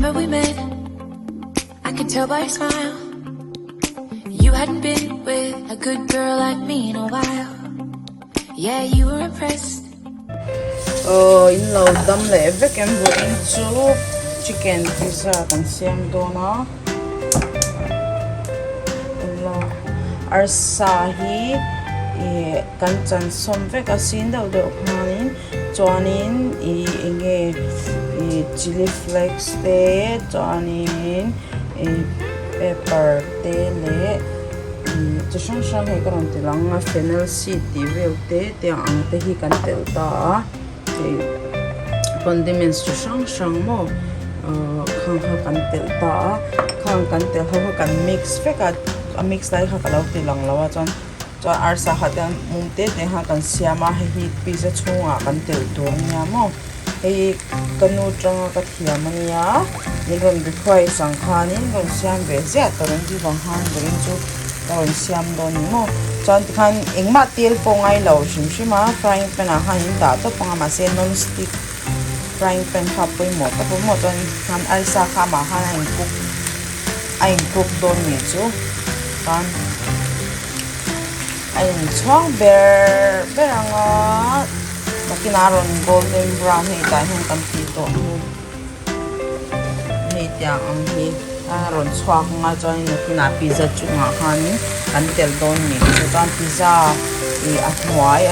Remember we met, I could tell by your smile. You hadn't been with a good girl like me in a while. Yeah, you were impressed. In lâu đâm lệ với kem vừa in chú chicken pizza tang siam do na. In lâu arsahi kan chan som ve ka sin do do khanin chuanin inge chili flakes te chuanin pepper te le chu sang sang he karon te lang fennel seed ti vel te ang te hi kan tel ta condiments chu sang sang mo khang kan tel ta khang kan tel ho kan mix fe ka mix lai kha kalaw te lang lawa chuan arsa hatan mumte te ha kan siama hi pizza chunga kan tel tur nya mo hei kanu tanga ka thiamania ni ron require sang khanin ron siam ve zia taron ji wang han rin chu ron siam don mo chan khan engma tel pongai lo shim shima frying pan a han da to panga ma se non stick frying pan kha poi mo ta po mo ton han arsa kha ma han ai cook don ni chu kan ai chong beranga makinaron golden brown hei tai hong kan ti to hei tiang ang hi ron chwak nga join nakina pizza chunga han kan tel don ni so tan pizza atmuai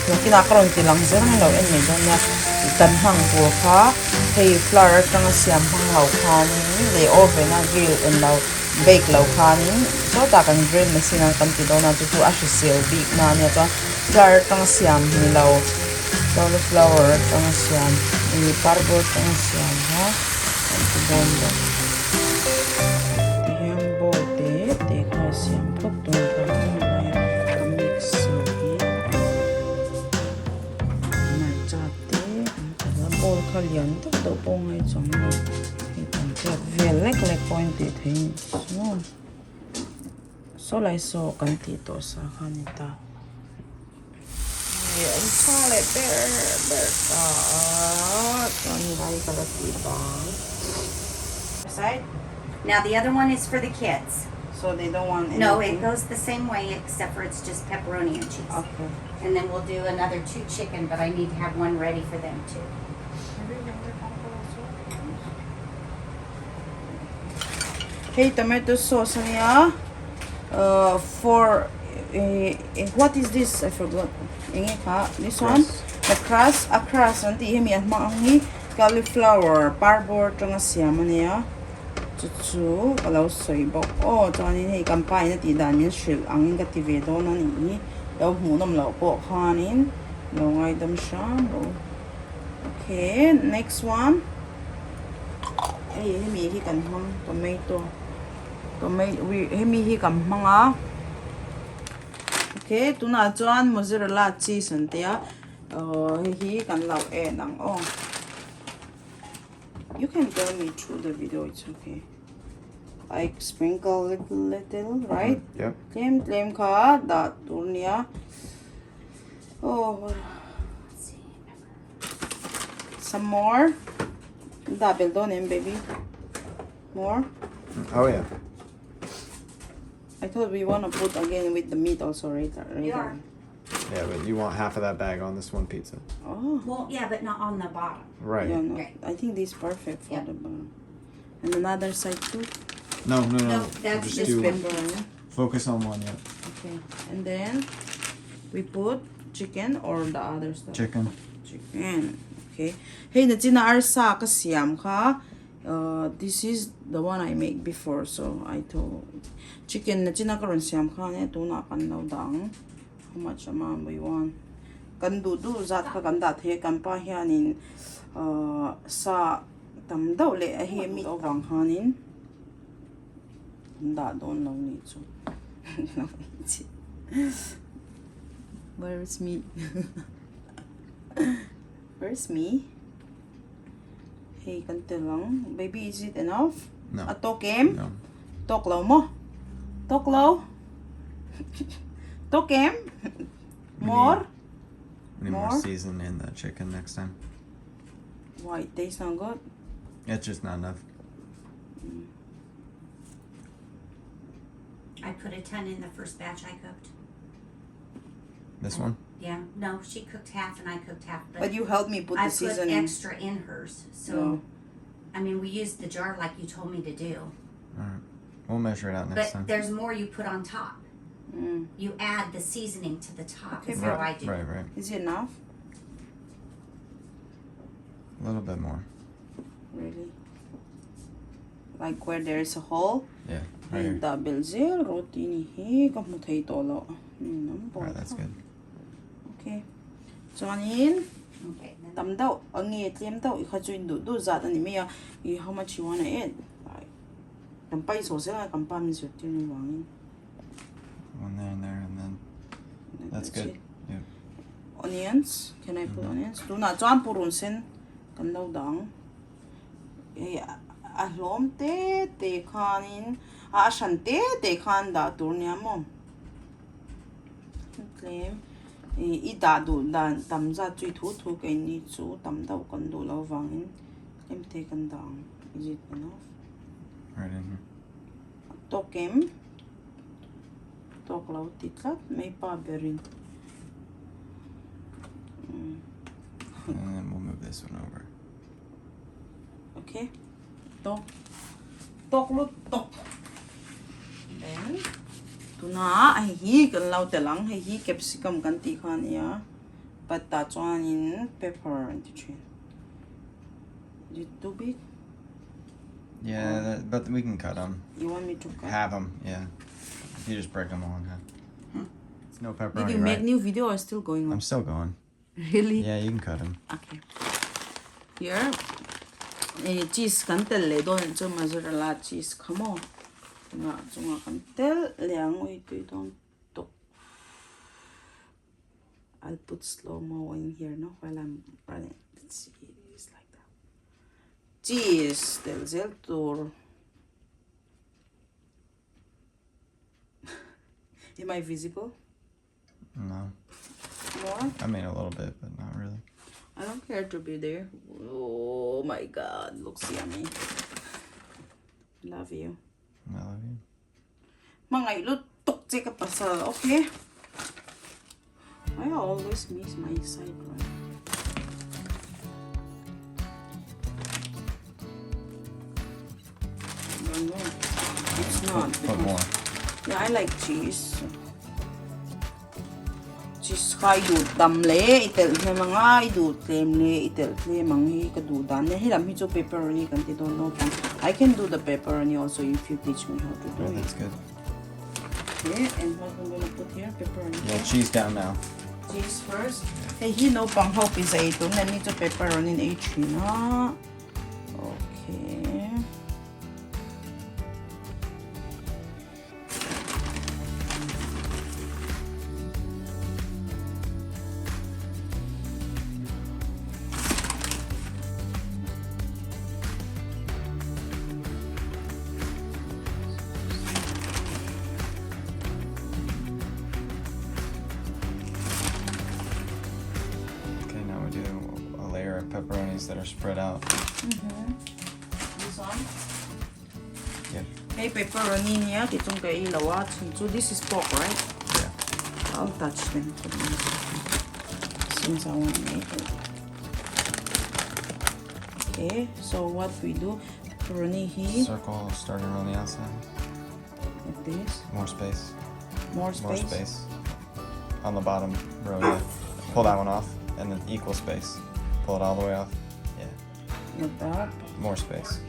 nakina karon ti lang zer no en me don ya kan hang po kha hei flour tang siam hang lau khan le oven a grill en lau bake lau khan so ta kan grill machine kan ti don na tu a sel big na nya ta flour tang siam ni lau cauliflower tang siam ni parbo tang siam ha anti bomba tiang bo te ka siam phok ton ka mix hi na cha te ta bol khalian to to pong ai chong no hi tan cha vel lek point te thein so lai so kan ti to sa khanita anh cho lại bear side. Now the other one is for the kids. So they don't want anything? No, it goes the same way except for it's just pepperoni and cheese. Okay. And then we'll do another 2 chicken, but I need to have one ready for them too. Hey, tomato sauce niya. For what is this? I forgot. This one, the crust, a crust, and the cauliflower, parboiled tanga siam niya. Chuchu, kalau soy bok. Oh, tani hey kampay na ti daniel shell ang kativedo na ni. Daw hunam law po kanin. Long item siya. Okay, next one. Hey, hemi hi kan hang tomato. Hemi hi kan hanga. Okay, tuna chuan mozzarella cheese antia. Hi kan lau nang oh. You can tell me through the video, it's okay. Like sprinkle little, right? Yep. Claim ka da turnia. Oh, some more. Double don baby. More. Oh yeah. I thought we want to put again with the meat also, right? Yeah. Yeah, but you want half of that bag on this one pizza. Oh. Well, yeah, but not on the bottom. Right. Yeah, no, Right. I think this is perfect for Yep. the bottom. And another side too. No. No, that's Just just do Pepperoni. focus on one. Yeah. Okay. And then we put chicken or the other stuff. Chicken. Chicken. Okay. Hey, na china arsa ka siam ka. This is the one I make before, so I told chicken na china karon siam ka ne tu na kan law dang. How much amount we want? Kan du zat ka kan da the kan pa hianin sa tam daw le a he mi wang hanin da don lo ni chu. Where's me? Where's me? Hey, kante lang. Baby, is it enough? No. A tokem? No. Toklaw mo? Toklaw? Tokem? More? We need More? more season in the chicken next time. Why? It tastes not good? It's just not enough. I put a ton in the first batch I cooked. This one? Yeah, no, she cooked half and I cooked half. But you helped me put I the seasoning. put extra in hers. So, Yeah. I mean, we used the jar like you told me to do. Alright. We'll measure it out next But time. there's more you put on top. Mm. You add the seasoning to the top. Okay, Is how I Right, do. right. Is it enough? A little bit more. Really? Like where there is a hole? Yeah. Right Hey, here. double zero roti ni hi kamu thấy to lo. Alright, that's good. Okay. Cho nên Okay. Then tầm đâu, anh nghe tiêm đâu, ít chuyện đủ giặt anh mới how much you wanna eat? Like, cầm bay số sẽ là cầm ba mình sửa tiêu này vàng. One there and then. That's good. it. Yeah. Onions, can I put onions? Do na cho purun sen, cầm đâu đắng. Alawm te khanin, shan te khan da tur niya mo. Claim. I da du dan tam za chui thu cái ni chu tam đâu con du lo vangin em te kan dang. Is it enough? Right in here. Tok em tok lo titlat may pa berin. And then we'll move this one over. Okay. Tok lo tok. Then tuna ai hi kan lau te lang hi capsicum kan ti khan ya. But that one in pepper and chin. Is it too big? Yeah, but we can cut them. You want me to cut? Have them, yeah. If you just break them all in half. It's no pepperoni, Did you make right? new video or still going on? I'm still going. Really? Yeah, you can cut them. Okay. Here, cheese kan tel le don chu mozzarella cheese come on. Nga chunga kan tel liang oi tu don to. I'll put slow mo in here no while I'm running. Let's see, it's like that. Cheese tel zel tur. Am I visible? No. More? I mean a little bit, but not really. I don't care to be there. Oh my god, looks yummy. Love you. I love you. Mga ilo tok ka pasal, okay? I always miss my side right. No, it's not. Put more. Yeah, I like cheese. Cheese ka idut dam le itel he mga idut lem le itel le mangi kadudan ne hilam hi cho pepperoni kan ti don't know pang. I can do the pepperoni also if you teach me how to do Yeah, it. that's good. Okay, and what I'm gonna put here pepperoni. Yeah, cheese down now. Cheese first. Hey, he no pang how pizza ito na ni cho pepperoni na na. Okay. Okay, now we do a layer of pepperonis that are spread out. This one. Yeah. Hey, pepperoni niya kitong kay ilawa. So this is pork, right? Yeah. I'll touch them since I want to make it. Okay, so what we do, pepperoni here, Circle starting on the outside. like this, More space. more More space. space. On the bottom row, yeah. Pull that one off, and then equal space. Pull it all the way off. Yeah. Like that. More space.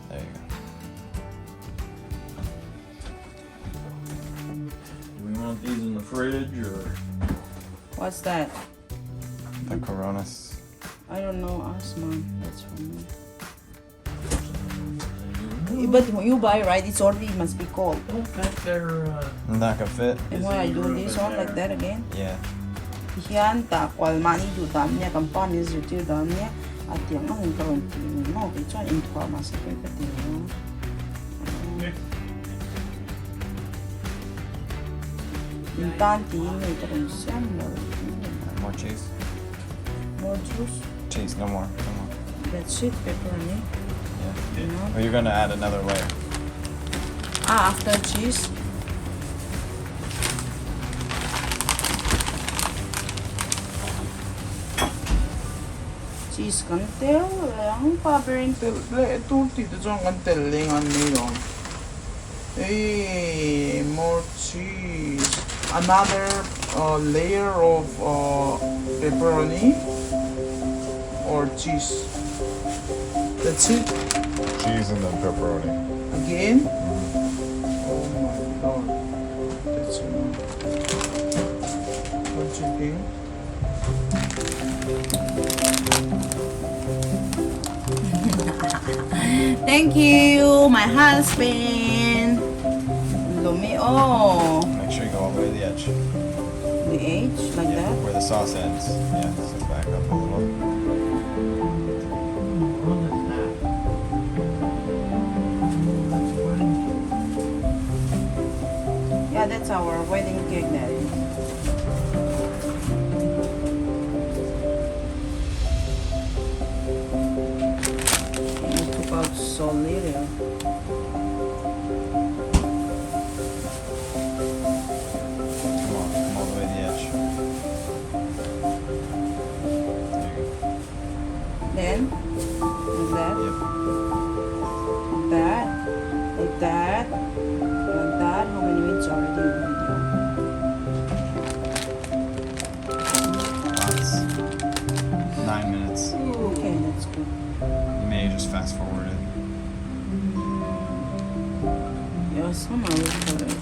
There you go. Do we want these in the fridge or? What's that? The Coronas. I don't know, ask mom. That's from me. But when you buy, right, it's already must be cold. I don't think they're. Not gonna fit? And when I do this one like that again, Yeah. yan ta kwal mani du dam niya kampani zirtir dam niya at yang ang karon tin mo ito in twa mas ka tin mo. Yung tanti ni karon siam mo. More cheese. More juice. Cheese, no more. No more. That's it, pepperoni. Yeah. Or you're gonna add another layer. After cheese. Cheese kan tel lang paberin tel le turti to jong kan tel ling an ni no. Hey, more cheese. Another layer of pepperoni or cheese. That's it. Cheese and then pepperoni. Again? Oh my god. That's enough. What you think? Thank you, my husband. Lumio. Make sure you go all the way to the edge. The edge, like Yeah, that. where the sauce ends. Yeah, so back up a little. Yeah, that's our wedding cake, Daddy. We took out so little. Come all the way to the edge. There you go. Then, like that, Yep. like that, like that, like that. How many minutes already in the video? Lots. 9 minutes. Okay, that's good. You may just fast forward it. Yeah, some are recorded.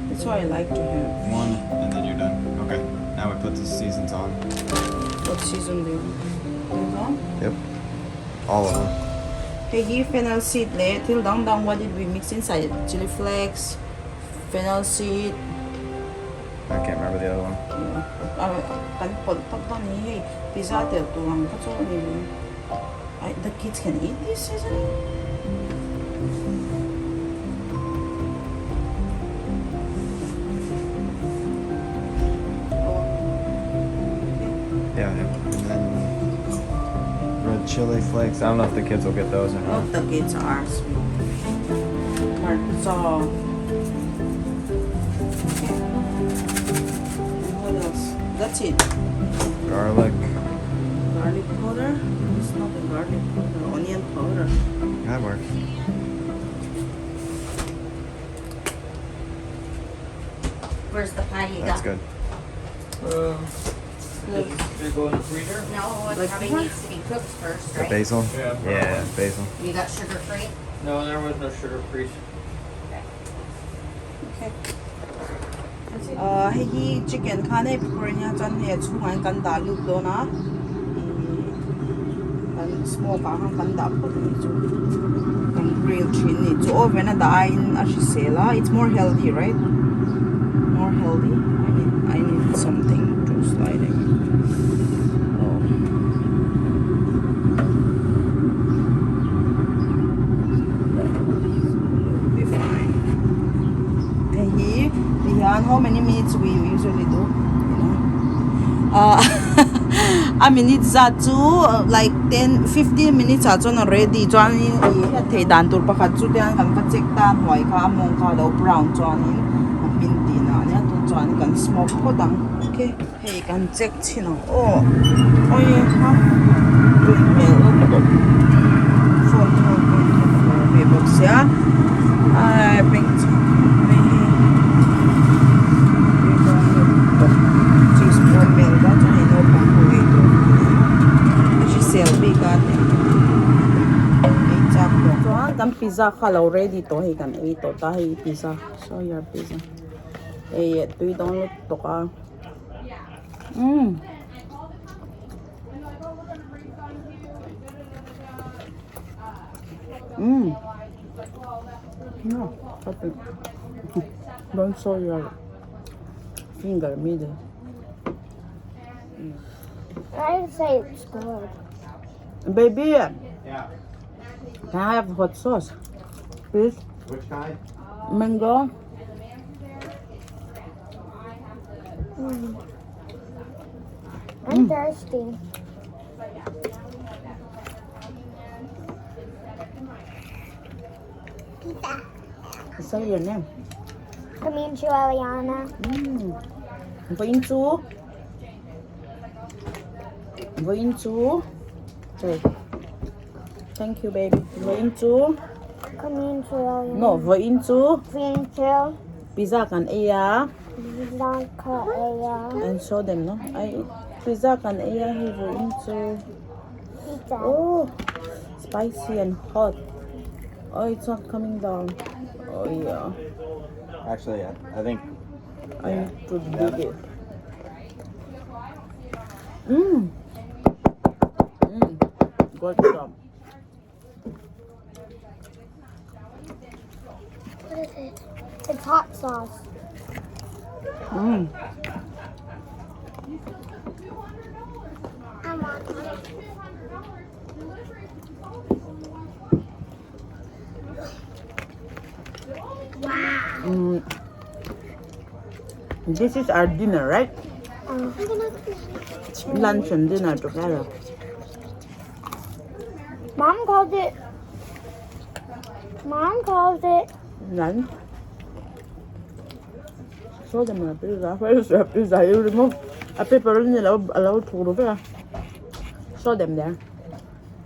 That's why I like to have. One, and then you're done. Okay. Now we put the seasons on. What season do you want? Yep. All of them. Okay, here fennel seed le. Till down, what did we mix inside? Chili flakes, fennel seed. I can't remember the other one. Pizza the kids can eat this seasoning? Yeah, and then red chili flakes. I don't know if the kids will get those or not. Not the kids are sweet. Marzo. What else? That's it. Garlic. Garlic powder? It's not a garlic powder, onion powder. That works. Where's the pie you That's got? good. Did it go in the freezer? No, it Like probably what? needs to be cooked first, The right? basil? Yeah, Yeah, basil. You got sugar free? No, there was no sugar free. Okay. Hey, chicken khane pepperoni chan he chu ngai kan da lu do na. Kan smoke kan da po ni chu. Kan grill chin ni chu oven na da in ashisela. It's more healthy, right? More healthy. I need something to slide in. Oh. Be fine. Hey, Dihan, how many minutes we usually do? You know? I mean, it's like 10-15 minutes already. Chuan in thei dan tur pakhat chu tian kan ka check tan hoi kha mong kha do brown chuan in min ti na nya tu chuan kan smoke ko dang. Okay, hey kan check chino. Oh yeah, ha. Phone to box ya. I think kan pizza khalo ready to hi kan ei to ta hi pizza so your pizza ei tui dong to ka no okay. Don't show your finger middle. I say it's good. Baby, Yeah. can I have hot sauce, please? Which kind? Mango. I'm thirsty. Say your name. Kaminchu Eliana. Voinchu. Voinchu. Say. Thank you, baby. Voinchu. Kaminchu Eliana. No, voinchu. Vinchu. Pizza kan iya. Blanca Aya. And show them, no? I pizza kan iya. He voinchu. Pizza. Oh, spicy and hot. Oh, it's not coming down. Oh yeah. Actually, I think I need to dig it. Good job. What is it? It's hot sauce. I want it. This is our dinner, right? Lunch and dinner together. Mom calls it Lunch. Show them the pizza. Where is the pizza? You remove a pepperoni allow to show them there.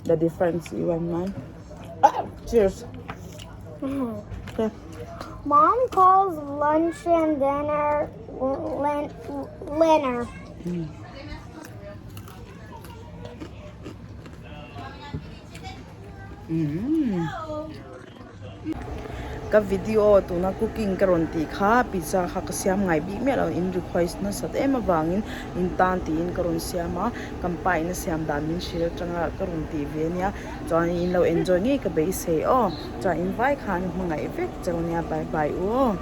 The difference you and mine. Cheers. Okay. Mom calls lunch and dinner dinner. Ka video tu na cooking karon ti kha pizza kha ka siam ngai bi me lo in request na sat em awangin in tan ti in karon siama kampai na siam dan min share changa karon ti venia chuan in lo enjoy nge ka be say oh chuan invite khan hmangai vek chawnia bye bye o